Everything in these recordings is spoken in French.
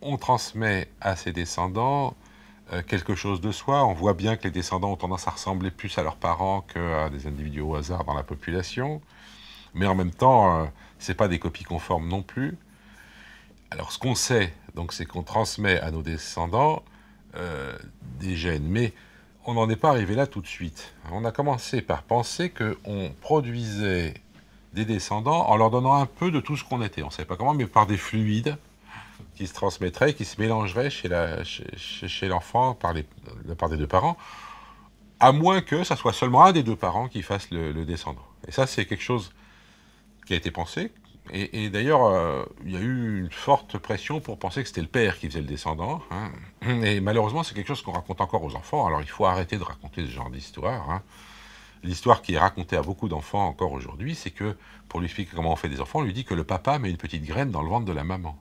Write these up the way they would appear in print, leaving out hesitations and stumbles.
on transmet à ses descendants quelque chose de soi. On voit bien que les descendants ont tendance à ressembler plus à leurs parents qu'à des individus au hasard dans la population. Mais en même temps, ce n'est pas des copies conformes non plus. Alors ce qu'on sait, donc, c'est qu'on transmet à nos descendants des gènes. Mais on n'en est pas arrivé là tout de suite. On a commencé par penser qu'on produisait des descendants en leur donnant un peu de tout ce qu'on était. On ne savait pas comment, mais par des fluides qui se transmettraient, qui se mélangeraient chez l'enfant par des deux parents, à moins que ça soit seulement un des deux parents qui fasse le descendant. Et ça, c'est quelque chose qui a été pensé. Et d'ailleurs, il y a eu une forte pression pour penser que c'était le père qui faisait le descendant. Hein. Et malheureusement, c'est quelque chose qu'on raconte encore aux enfants. Alors il faut arrêter de raconter ce genre d'histoire. Hein. L'histoire qui est racontée à beaucoup d'enfants encore aujourd'hui, c'est que, pour lui expliquer comment on fait des enfants, on lui dit que le papa met une petite graine dans le ventre de la maman.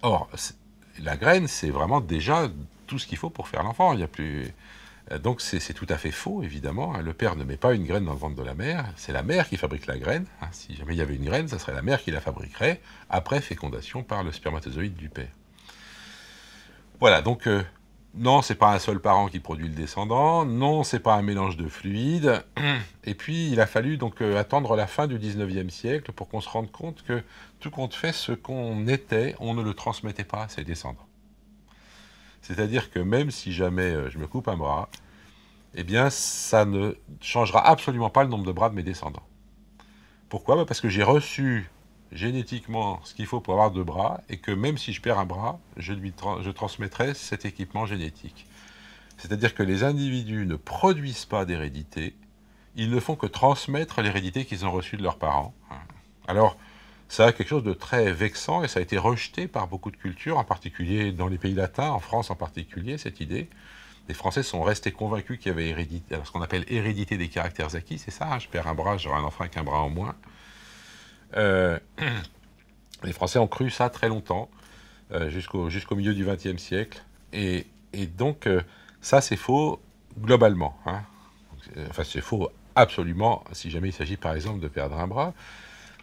Or, la graine, c'est vraiment déjà tout ce qu'il faut pour faire l'enfant. Il y a plus... Donc c'est tout à fait faux, évidemment. Le père ne met pas une graine dans le ventre de la mère, c'est la mère qui fabrique la graine. Si jamais il y avait une graine, ça serait la mère qui la fabriquerait, après fécondation par le spermatozoïde du père. Voilà, donc non, c'est pas un seul parent qui produit le descendant, non, c'est pas un mélange de fluides, et puis il a fallu donc attendre la fin du 19e siècle pour qu'on se rende compte que tout compte fait, ce qu'on était, on ne le transmettait pas à ses descendants. C'est-à-dire que même si jamais je me coupe un bras, eh bien, ça ne changera absolument pas le nombre de bras de mes descendants. Pourquoi ? Parce que j'ai reçu génétiquement ce qu'il faut pour avoir deux bras, et que même si je perds un bras, je transmettrai cet équipement génétique. C'est-à-dire que les individus ne produisent pas d'hérédité, ils ne font que transmettre l'hérédité qu'ils ont reçue de leurs parents. Alors, ça a quelque chose de très vexant, et ça a été rejeté par beaucoup de cultures, en particulier dans les pays latins, en France en particulier, cette idée. Les Français sont restés convaincus qu'il y avait ce qu'on appelle hérédité des caractères acquis, c'est ça, hein, je perds un bras, j'aurai un enfant avec un bras en moins. Les Français ont cru ça très longtemps, jusqu'au milieu du XXe siècle, et donc ça c'est faux globalement. Hein. Enfin c'est faux absolument si jamais il s'agit par exemple de perdre un bras.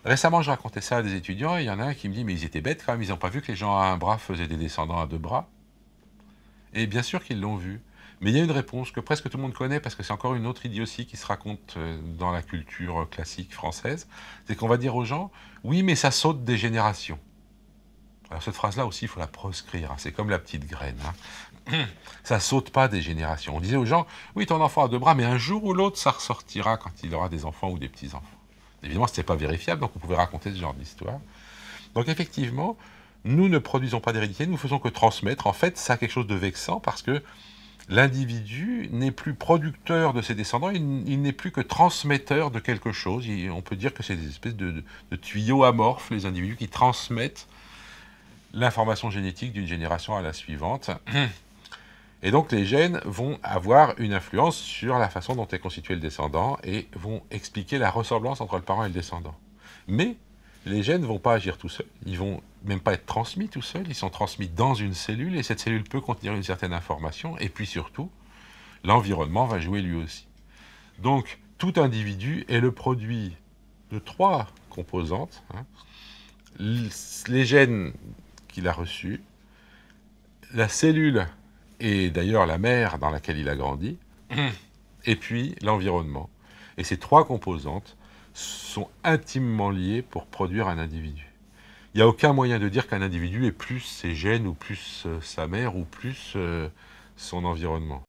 Récemment je racontais ça à des étudiants, et il y en a un qui me dit mais ils étaient bêtes quand même, ils n'ont pas vu que les gens à un bras faisaient des descendants à deux bras. Et bien sûr qu'ils l'ont vu. Mais il y a une réponse que presque tout le monde connaît, parce que c'est encore une autre idiotie qui se raconte dans la culture classique française, c'est qu'on va dire aux gens, oui, mais ça saute des générations. Alors cette phrase-là aussi, il faut la proscrire, hein, c'est comme la petite graine. Hein. Ça saute pas des générations. On disait aux gens, oui, ton enfant a deux bras, mais un jour ou l'autre, ça ressortira quand il aura des enfants ou des petits-enfants. Évidemment, ce n'était pas vérifiable, donc on pouvait raconter ce genre d'histoire. Donc effectivement, nous ne produisons pas d'hérédité, nous ne faisons que transmettre. En fait, ça a quelque chose de vexant, parce que l'individu n'est plus producteur de ses descendants, il n'est plus que transmetteur de quelque chose. On peut dire que c'est des espèces de tuyaux amorphes, les individus qui transmettent l'information génétique d'une génération à la suivante. Et donc les gènes vont avoir une influence sur la façon dont est constitué le descendant et vont expliquer la ressemblance entre le parent et le descendant. Mais les gènes ne vont pas agir tout seuls, ils vont même pas être transmis tout seuls, ils sont transmis dans une cellule, et cette cellule peut contenir une certaine information, et puis surtout, l'environnement va jouer lui aussi. Donc, tout individu est le produit de trois composantes, hein, les gènes qu'il a reçus, la cellule, et d'ailleurs la mère dans laquelle il a grandi, et puis l'environnement. Et ces trois composantes sont intimement liées pour produire un individu. Il n'y a aucun moyen de dire qu'un individu est plus ses gènes, ou plus sa mère, ou plus son environnement.